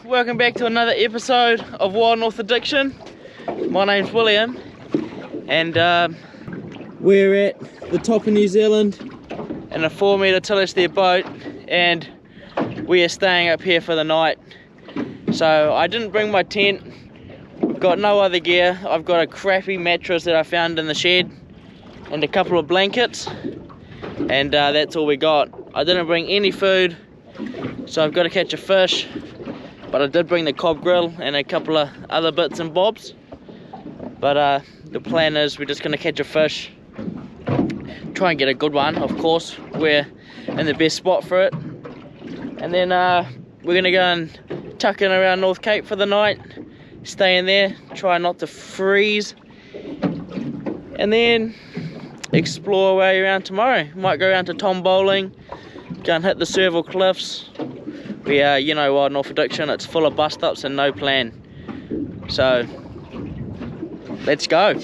welcome back to another episode of Wild North Addiction. My name's William, and we're at the top of New Zealand in a 4 metre Telestere boat, and we are staying up here for the night. So I didn't bring my tent, got no other gear. I've got a crappy mattress that I found in the shed and a couple of blankets, and that's all we got. I didn't bring any food, so I've got to catch a fish, but I did bring the cob grill and a couple of other bits and bobs. But the plan is we're just going to catch a fish, try and get a good one. Of course, we're in the best spot for it, and then we're going to go and tuck in around North Cape for the night, stay in there, try not to freeze, and then explore our way around tomorrow. Might go around to Tom Bowling, go and hit the Serval Cliffs. We are, you know, Wild North Addiction, it's full of bust ups and no plan. So let's go.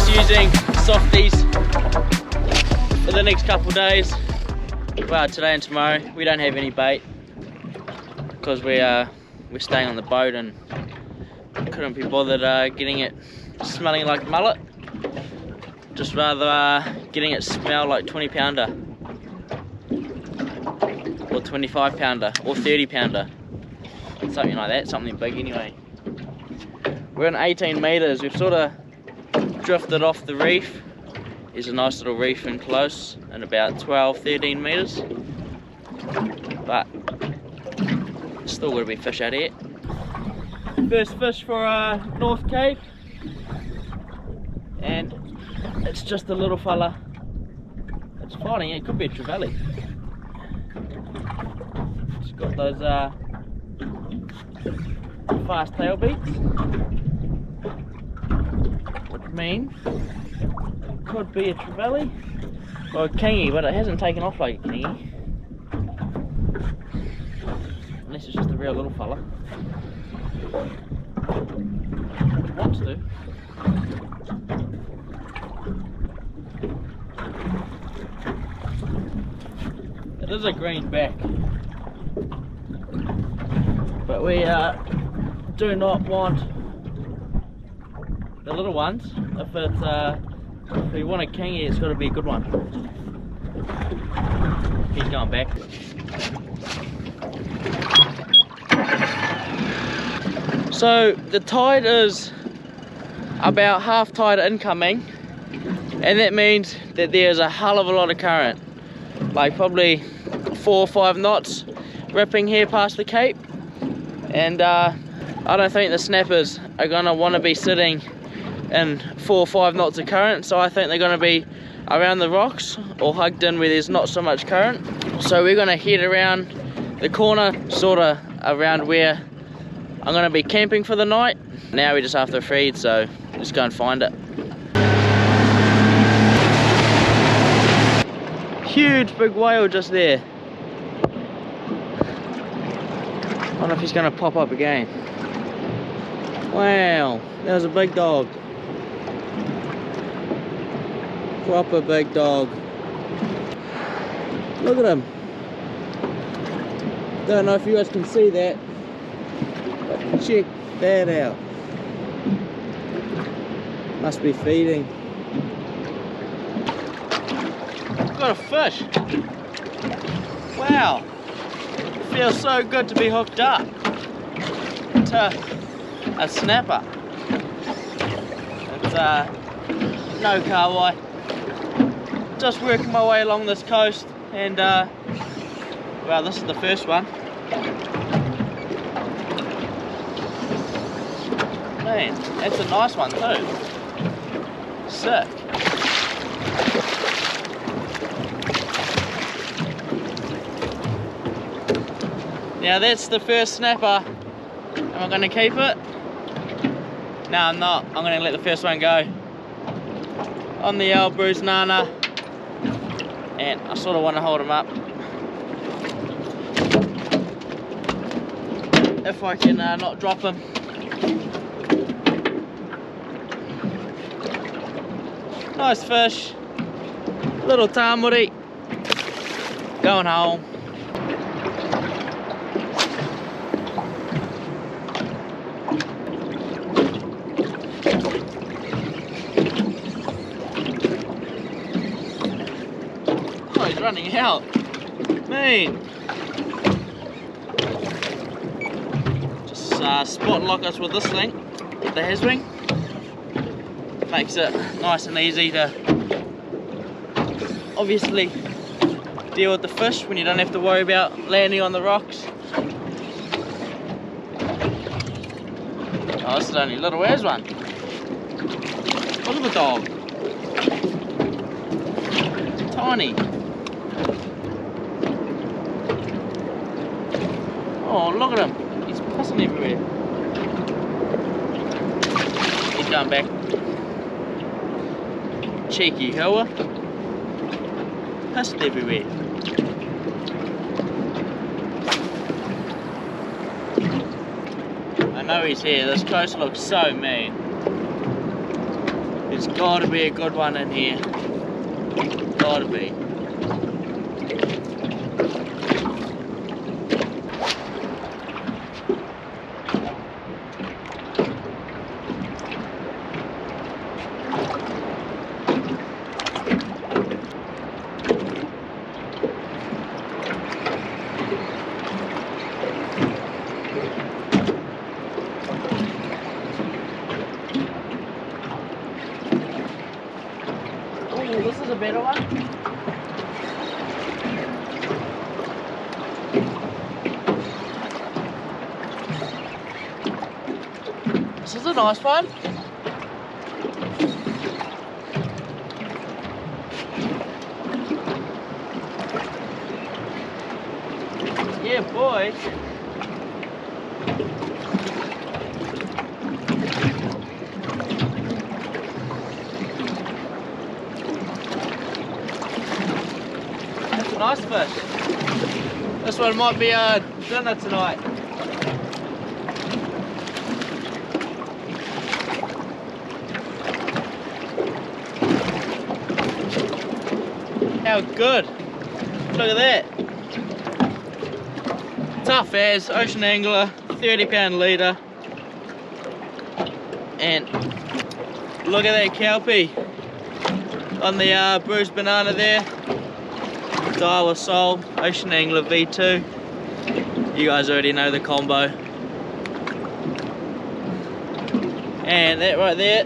Using softies for the next couple of days. Well, today and tomorrow. We don't have any bait because we're staying on the boat and couldn't be bothered getting it smelling like mullet. Just rather getting it smell like 20 pounder or 25 pounder or 30 pounder, something like that, something big anyway. We're in 18 meters. We've sort of drifted off the reef. There's a nice little reef in close in about 12-13 meters, but still got to be fish out here. First fish for North Cape, and it's just a little fella. It's fighting. It could be a trevally. It's got those fast tail beats. Mean it could be a trevally or a kingy, but it hasn't taken off like a kingy, unless it's just a real little fella. It wants to. It is a green back, but we do not want the little ones. If we want a kingy, it's got to be a good one. He's going back. So the tide is about half tide incoming, and that means that there's a hell of a lot of current, like probably 4 or 5 knots ripping here past the Cape, and I don't think the snappers are going to want to be sitting in 4 or 5 knots of current, so I think they're going to be around the rocks or hugged in where there's not so much current. So we're going to head around the corner, sort of around where I'm going to be camping for the night. Now we're just after a feed, so let's go and find it. Huge big whale just there. I wonder if he's going to pop up again. Wow, that was a big dog. Proper big dog. Look at him. Don't know if you guys can see that, but check that out. Must be feeding. Got a fish. Wow. Feels so good to be hooked up to a snapper. It's no carwai. Just working my way along this coast, and well, this is the first one. Man, that's a nice one too. Sick. Now that's the first snapper. Am I going to keep it? No, I'm not. I'm going to let the first one go. on the old bruised nana, and I sort of want to hold him up if I can not drop him. Nice fish, little tamuri, going home. Oh, he's running out. Mean. Just spot lock us with this thing, the Haswing. Makes it nice and easy to obviously deal with the fish when you don't have to worry about landing on the rocks. Oh, this is only little as one. Look at the dog. Tiny. Oh, look at him. He's pissing everywhere. He's going back. Cheeky hoa. Pissed everywhere. I know he's here. This coast looks so mean. There's got to be a good one in here. Got to be. This is a better one. This is a nice one. Yeah, boy. Nice fish. This one might be dinner tonight. How good. Look at that. Tough as, ocean angler, 30-pound leader. And look at that kelpie on the bruised banana there. Dial with Soul, Ocean Angler V2. You guys already know the combo. And that right there,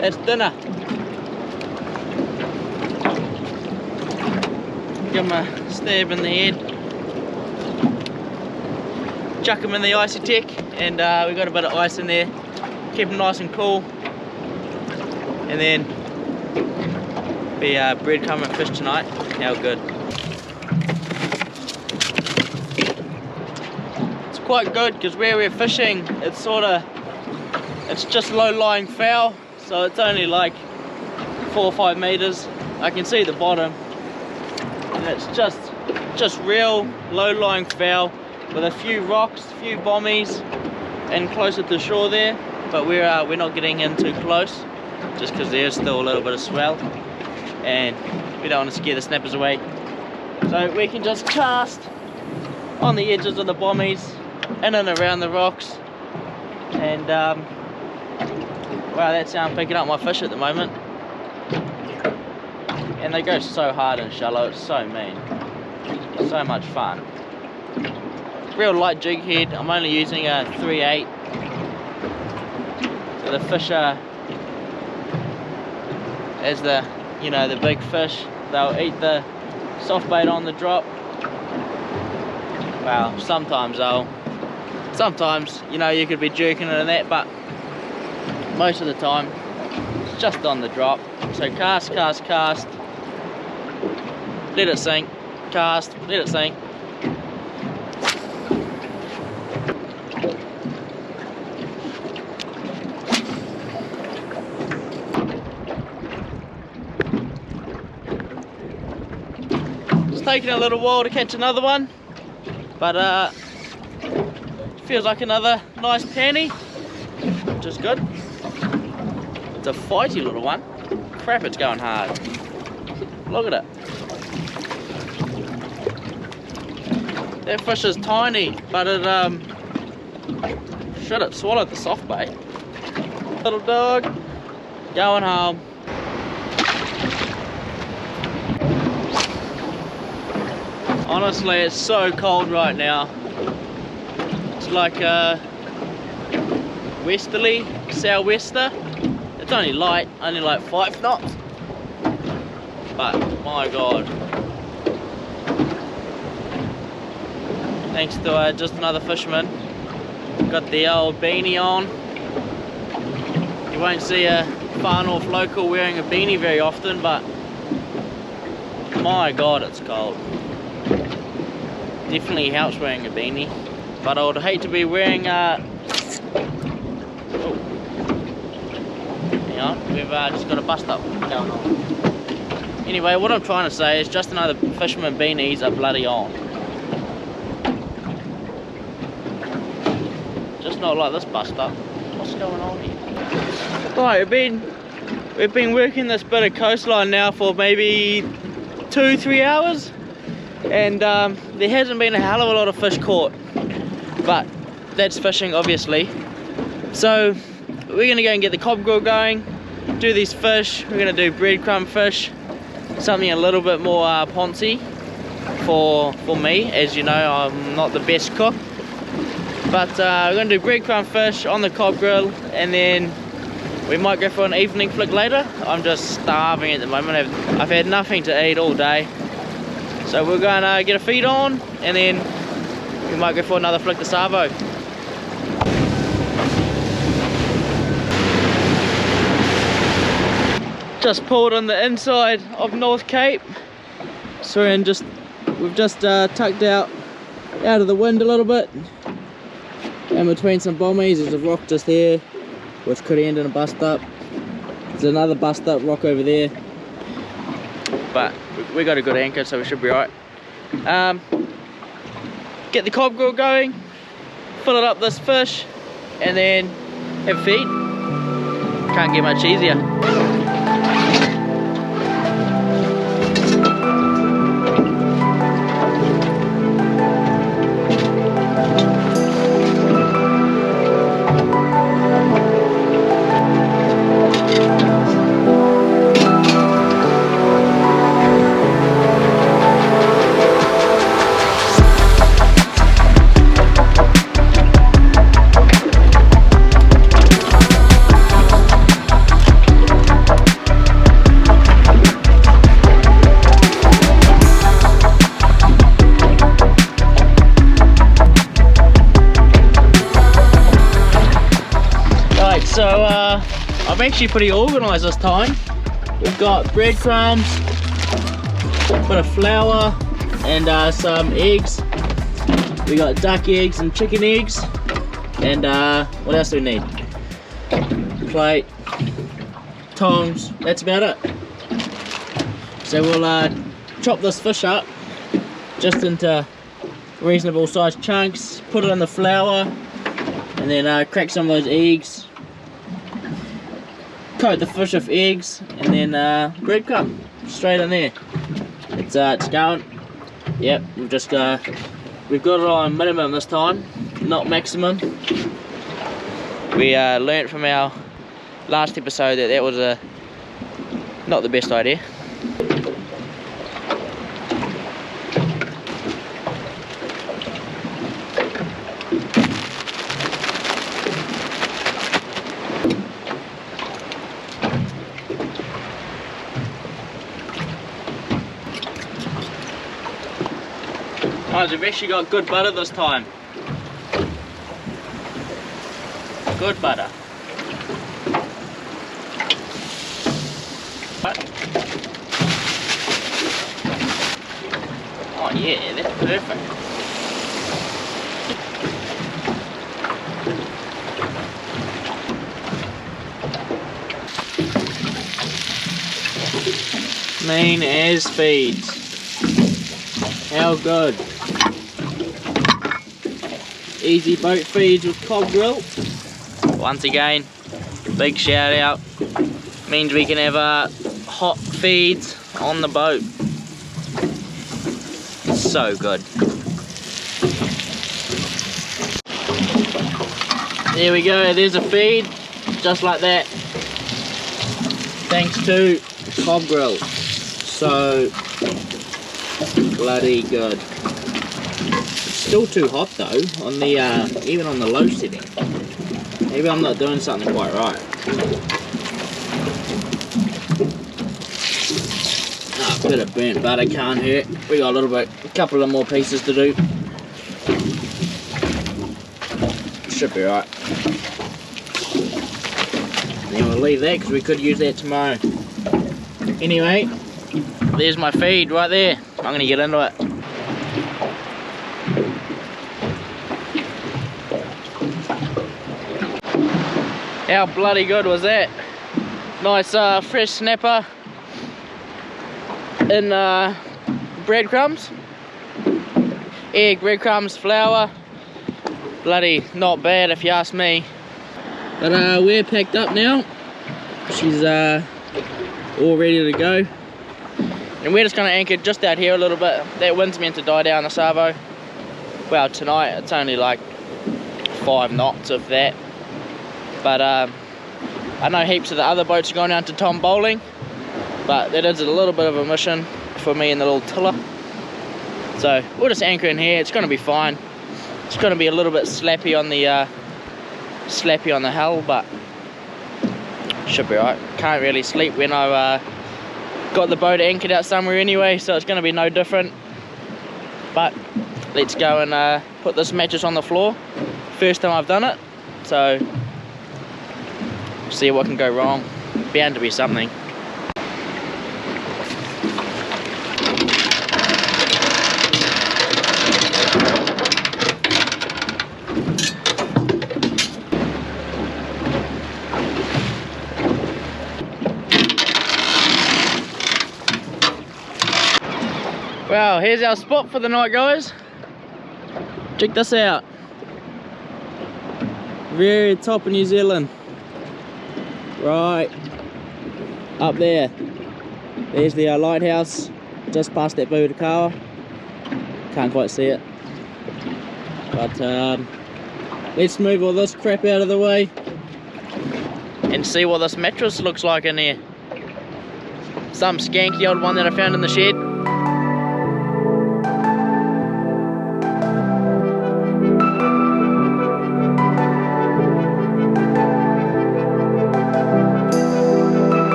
that's dinner. Give him a stab in the head. Chuck him in the icy tech, and we got a bit of ice in there. Keep him nice and cool. And then be breadcrumb fish tonight. How good. It's quite good because where we're fishing, it's just low-lying foul, so it's only like 4 or 5 meters. I can see the bottom, and it's just real low-lying foul with a few rocks, a few bommies, and closer to shore there. But we're not getting in too close, just because there's still a little bit of swell. And we don't want to scare the snappers away, so we can just cast on the edges of the bommies, in and around the rocks, and wow, that's how I'm picking up my fish at the moment. And they go so hard and shallow, it's so mean, so much fun. Real light jig head. I'm only using a 3/8, so the fish are, as the the big fish, they'll eat the soft bait on the drop. Well, sometimes you could be jerking it and that, but most of the time it's just on the drop. So cast, cast, cast, let it sink, cast, let it sink. taking a little while to catch another one, but feels like another nice panny, which is good. It's a fighty little one. Crap, it's going hard. Look at it. That fish is tiny, but it swallowed the soft bait. Little dog, going home. Honestly, it's so cold right now. It's like a westerly, sou'wester. It's only light, only like 5 knots. But my god. Thanks to just another fisherman. Got the old beanie on. You won't see a far north local wearing a beanie very often, but my god, it's cold. Definitely helps wearing a beanie, but I would hate to be wearing oh. Hang on, we've just got a bust up going on. Anyway, what I'm trying to say is just another fisherman beanies are bloody on. Just not like this bust up. What's going on here? Right, we've been working this bit of coastline now for maybe 2-3 hours. And there hasn't been a hell of a lot of fish caught, but that's fishing obviously. So we're gonna go and get the cob grill going, do these fish. We're gonna do breadcrumb fish, something a little bit more poncy for me. As you know, I'm not the best cook, but we're gonna do breadcrumb fish on the cob grill, and then we might go for an evening flick later. I'm just starving at the moment. I've had nothing to eat all day. So we're going to get a feed on, and then we might go for another flick to Savo. Just pulled on the inside of North Cape. So we've just tucked out of the wind a little bit. In between some bommies, there's a rock just there, which could end in a bust up. There's another bust up rock over there. But we got a good anchor, so we should be right. Get the cob grill going, fill it up this fish, and then have a feed. Can't get much easier. So I'm actually pretty organised this time. We've got breadcrumbs, a bit of flour, and some eggs. We got duck eggs and chicken eggs, and what else do we need? Plate, tongs. That's about it. So we'll chop this fish up just into reasonable sized chunks, put it in the flour, and then crack some of those eggs. Coat the fish with eggs, and then breadcrumb straight in there. It's going. Yep, we've got it on minimum this time, not maximum. We learnt from our last episode that was not the best idea. Guys, we've actually got good butter this time. Good butter. Oh yeah, that's perfect. Mean as feeds. How good. Easy boat feeds with cob grill. Once again, big shout out. Means we can have hot feeds on the boat. So good. There we go, there's a feed, just like that. Thanks to cob grill. So bloody good. It's still too hot though, on the even on the low setting. Maybe I'm not doing something quite right. Ah, a bit of burnt butter can't hurt. We got a couple of more pieces to do. Should be right. Then we'll leave that because we could use that tomorrow. Anyway, there's my feed right there. I'm gonna get into it. How bloody good was that? Nice fresh snapper in breadcrumbs, egg, breadcrumbs, flour. Bloody not bad if you ask me. But we're packed up now. She's all ready to go. And we're just going to anchor just out here a little bit. That wind's meant to die down the Savo. Well, tonight it's only like 5 knots of that. But I know heaps of the other boats are going down to Tom Bowling. But that is a little bit of a mission for me and the little tiller. So we'll just anchor in here. It's going to be fine. It's going to be a little bit slappy on the hull, but should be right. Can't really sleep when I've got the boat anchored out somewhere anyway, so it's going to be no different. But let's go and put this mattress on the floor. First time I've done it, so see what can go wrong. Bound to be something. Well, here's our spot for the night, guys. Check this out. Very top of New Zealand. Right up there. There's the lighthouse, just past that Butakawa. Can't quite see it. But let's move all this crap out of the way and see what this mattress looks like in here. Some skanky old one that I found in the shed.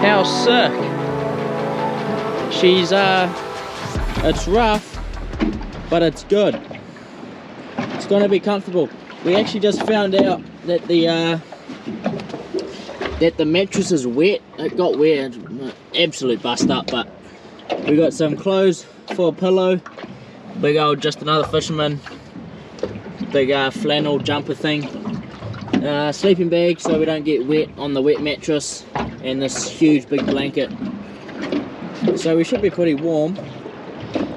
How sick. She's it's rough, but it's good. It's gonna be comfortable. We actually just found out that the mattress is wet. It got wet, absolute bust up, but we got some clothes for a pillow. Big old, just another fisherman. Big flannel jumper thing. Sleeping bag so we don't get wet on the wet mattress. And this huge big blanket. So we should be pretty warm.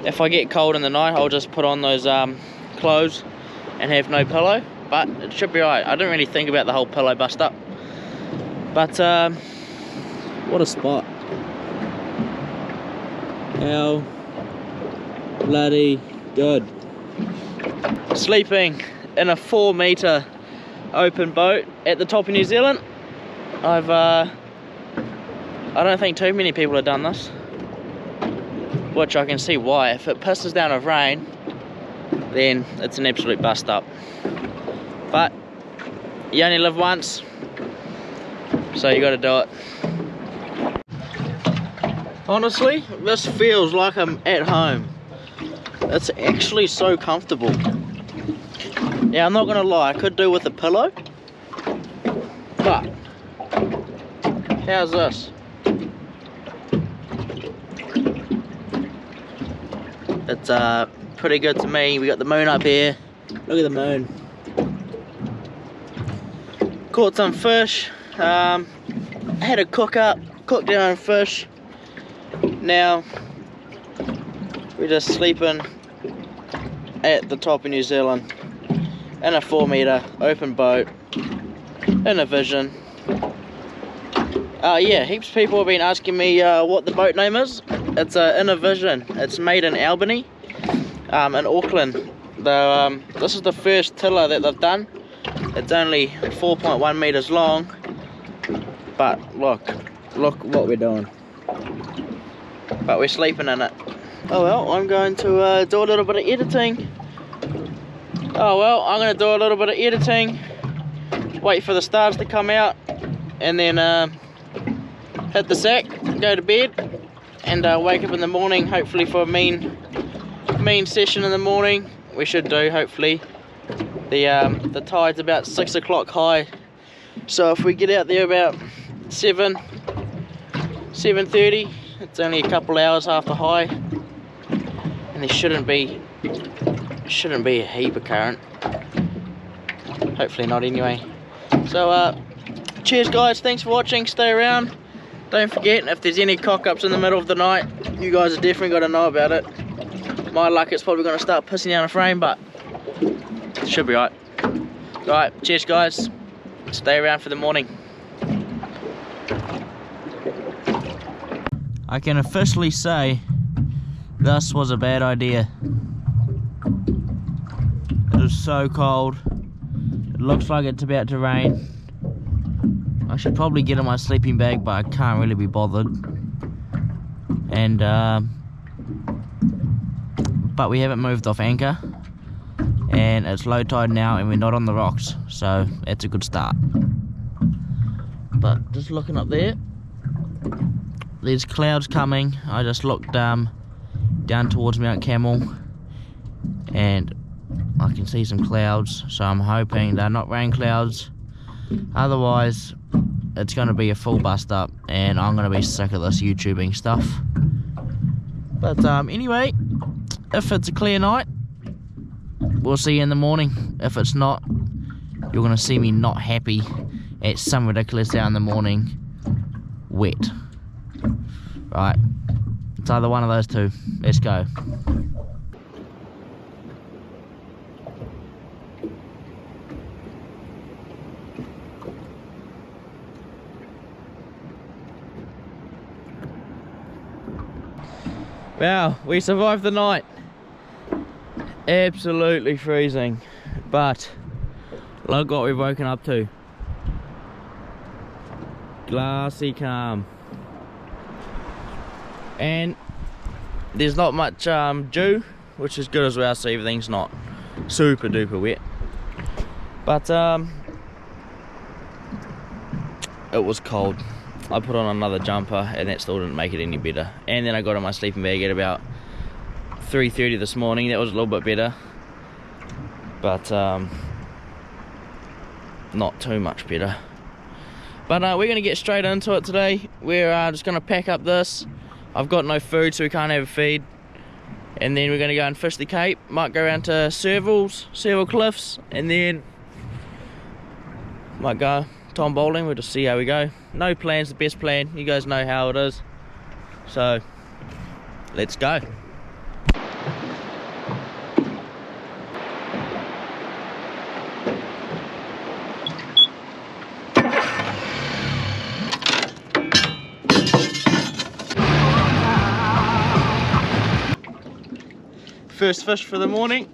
If I get cold in the night, I'll just put on those clothes and have no pillow, but it should be alright. I didn't really think about the whole pillow bust up, but what a spot. How bloody good. Sleeping in a 4-meter open boat at the top of New Zealand. I don't think too many people have done this, which I can see why. If it pisses down with rain, then it's an absolute bust up. But you only live once, so you got to do it. Honestly, this feels like I'm at home. It's actually so comfortable. Yeah, I'm not gonna lie, I could do with a pillow, but how's this? It's pretty good to me. We got the moon up here. Look at the moon. Caught some fish I had a cooked our own fish. Now we're just sleeping at the top of New Zealand in a 4-metre open boat in a Vision. Yeah, heaps of people have been asking me what the boat name is. It's in a Vision. It's made in Albany, in Auckland. This is the first tiller that they've done. It's only 4.1 metres long, but look what we're doing. But we're sleeping in it. Oh well, I'm going to do a little bit of editing. Wait for the stars to come out, and then hit the sack, go to bed, and wake up in the morning, hopefully for a mean session in the morning. We should do, hopefully. The tide's about 6 o'clock high, so if we get out there about 7:30, it's only a couple hours after high, and there shouldn't be a heap of current. Hopefully not, anyway. So cheers guys, thanks for watching, stay around. Don't forget, if there's any cock-ups in the middle of the night, you guys have definitely got to know about it. My luck, it's probably going to start pissing down a frame, but it should be right. Right, cheers guys, stay around for the morning. I can officially say this was a bad idea. It is so cold. It looks like it's about to rain. I should probably get in my sleeping bag, but I can't really be bothered. And but we haven't moved off anchor, and it's low tide now, and we're not on the rocks, so it's a good start. But just looking up there, there's clouds coming. I just looked down towards Mount Camel, and I can see some clouds, so I'm hoping they're not rain clouds. Otherwise, it's going to be a full bust up, and I'm going to be sick of this YouTubing stuff. But anyway, if it's a clear night, we'll see you in the morning. If it's not, you're going to see me not happy at some ridiculous hour in the morning, wet. Right, it's either one of those two. Let's go. Wow, we survived the night. Absolutely freezing, but look what we've woken up to. Glassy calm. And there's not much dew, which is good as well, so everything's not super duper wet. But it was cold. I put on another jumper and that still didn't make it any better. And then I got in my sleeping bag at about 3:30 this morning. That was a little bit better, but not too much better. But we're going to get straight into it today. We're just going to pack up this. I've got no food, so we can't have a feed. And then we're going to go and fish the Cape. Might go around to Serval Cliffs, and then might go Tom Bowling. We'll just see how we go. No plan's the best plan. You guys know how it is. So let's go. First fish for the morning.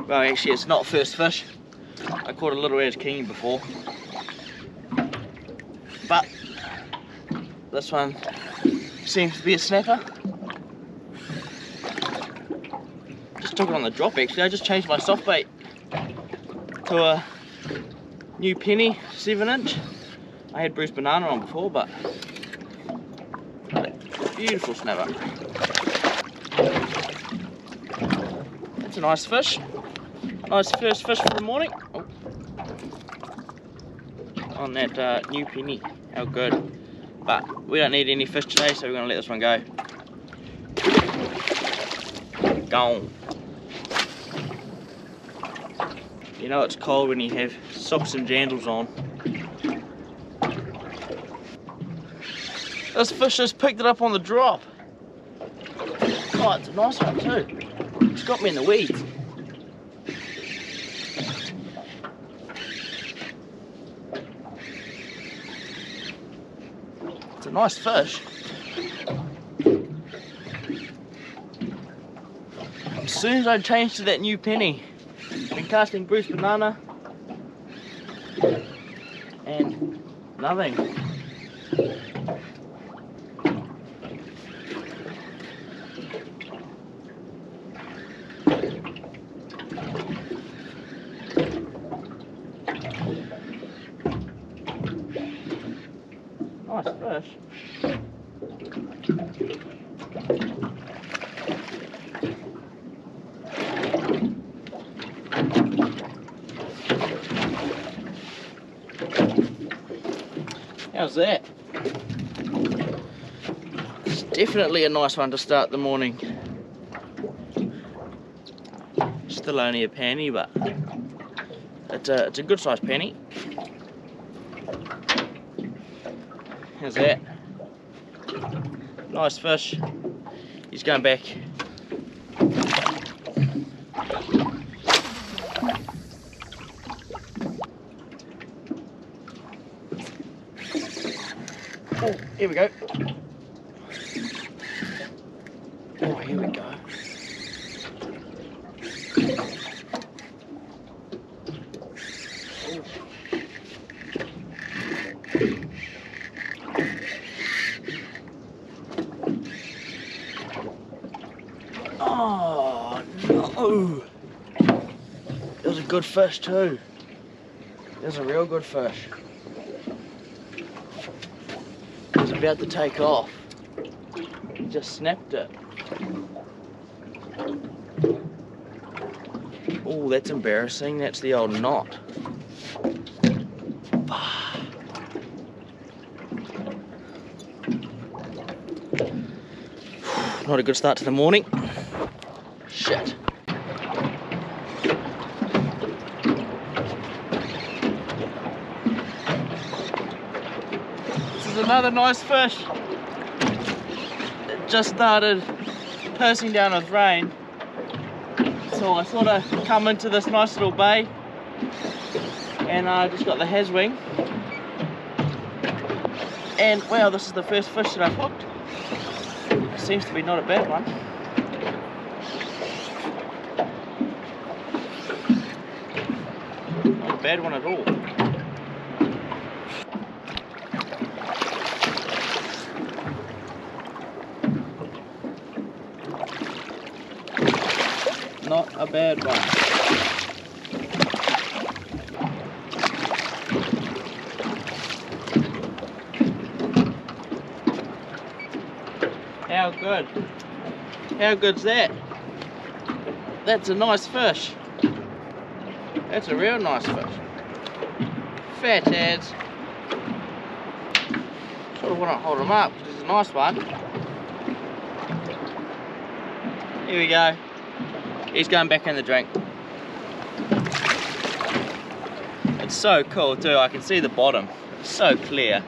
Well, actually it's not first fish. I caught a little edge king before, but this one seems to be a snapper. Just took it on the drop actually. I just changed my soft bait to a new penny 7-inch. I had Bruce Banana on before, but beautiful snapper. That's a nice fish. Nice first fish for the morning. Oh. On that new penny. How good. But we don't need any fish today, so we're going to let this one go. Gone. You know it's cold when you have socks and jandals on. This fish just picked it up on the drop. Oh, it's a nice one too. It's got me in the weeds. It's a nice fish. As soon as I changed to that new penny, I've been casting Bruce Banana and nothing. Nice fish. How's that? It's definitely a nice one to start the morning. Still only a penny, but it's a good sized penny. How's that? Nice fish. He's going back. Oh, here we go. Oh, here we go. Oh no! It was a good fish too. It was a real good fish. It was about to take off. He just snapped it. Oh, that's embarrassing. That's the old knot. Not a good start to the morning. Shit. This is another nice fish. It just started pursing down with rain. So I sort of come into this nice little bay and I just got the has-wing. And wow, this is the first fish that I've hooked. Seems to be not a bad one. Not a bad one at all. Not a bad one. How good? How good's that? That's a nice fish. That's a real nice fish. Fat ads. Sort of want to hold him up because it's a nice one. Here we go. He's going back in the drink. It's so cool too. I can see the bottom. It's so clear.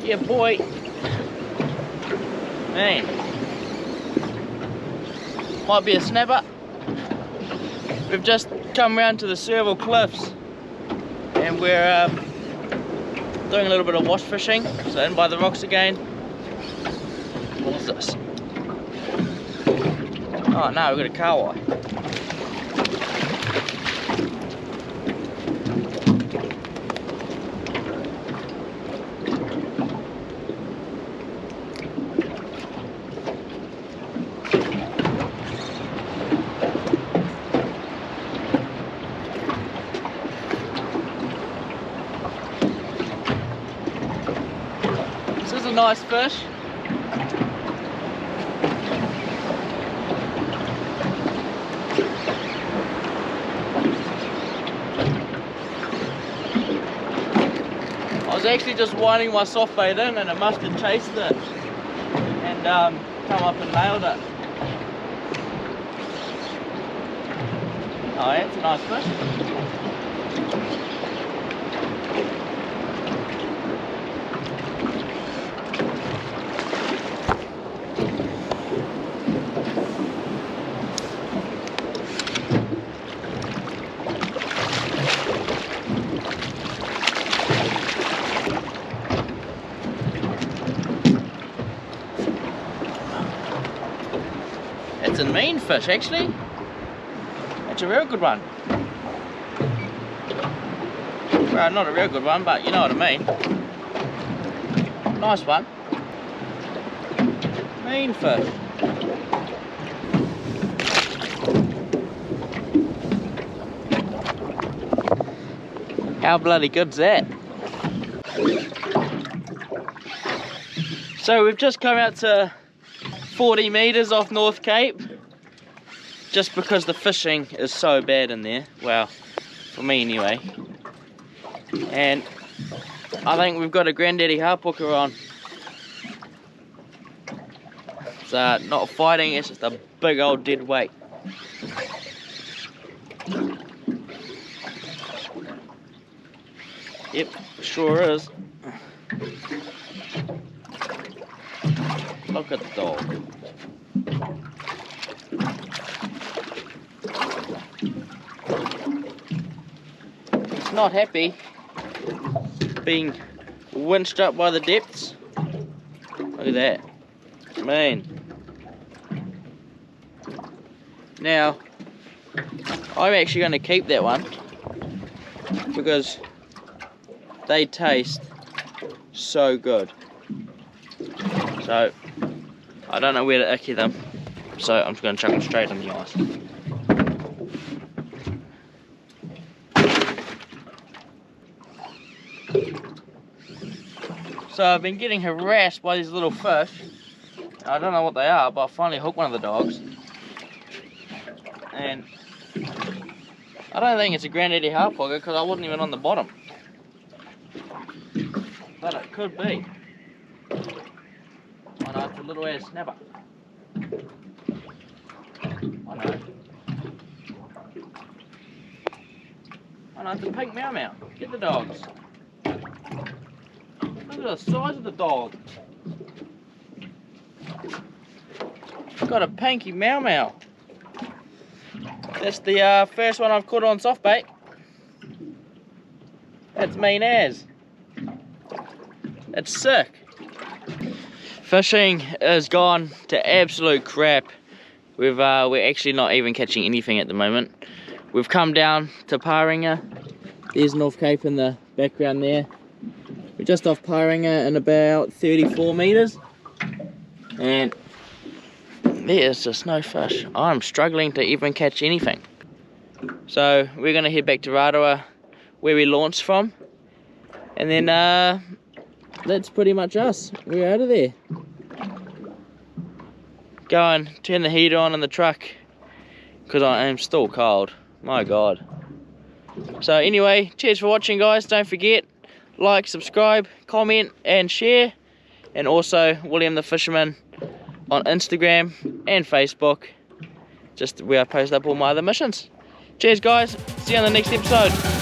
Yeah, boy. Man. Might be a snapper. We've just come round to the Serval Cliffs and we're doing a little bit of wash fishing. So in by the rocks again. What's this? Oh no, we've got a kahawai. This is a nice fish. I was actually just winding my soft bait in and it must have chased it and come up and nailed it. Oh, that's a nice fish. It's a mean fish actually. It's a real good one. Well, not a real good one, but you know what I mean. Nice one. Mean fish. How bloody good's that? So we've just come out to 40 meters off North Cape, just because the fishing is so bad in there. Well, for me anyway. And I think we've got a granddaddy harpooker on. It's not fighting, it's just a big old dead weight. Yep, sure is. Look at the dog. He's not happy being winched up by the depths. Look at that. Man. Now, I'm actually going to keep that one because they taste so good. So, I don't know where to icky them, so I'm just going to chuck them straight in the ice. So I've been getting harassed by these little fish. I don't know what they are, but I finally hooked one of the dogs. And I don't think it's a granddaddy harpooker because I wasn't even on the bottom. But it could be. I know, it's a little ass snapper. I know. I know, it's a pink meow meow. Get the dogs. Look at the size of the dog. It's got a pinky meow meow. That's the first one I've caught on soft bait. That's mean as. It's sick. Fishing has gone to absolute crap. We're actually not even catching anything at the moment. We've come down to Paringa. There's North Cape in the background there. We're just off Paringa in about 34 meters. And there's just no fish. I'm struggling to even catch anything. So we're gonna head back to Rātua where we launched from. And then that's pretty much us. We're out of there. Go and turn the heater on in the truck because I am still cold. My God. So anyway, cheers for watching, guys. Don't forget, like, subscribe, comment and share. And also William the Fisherman on Instagram and Facebook. Just where I post up all my other missions. Cheers, guys. See you on the next episode.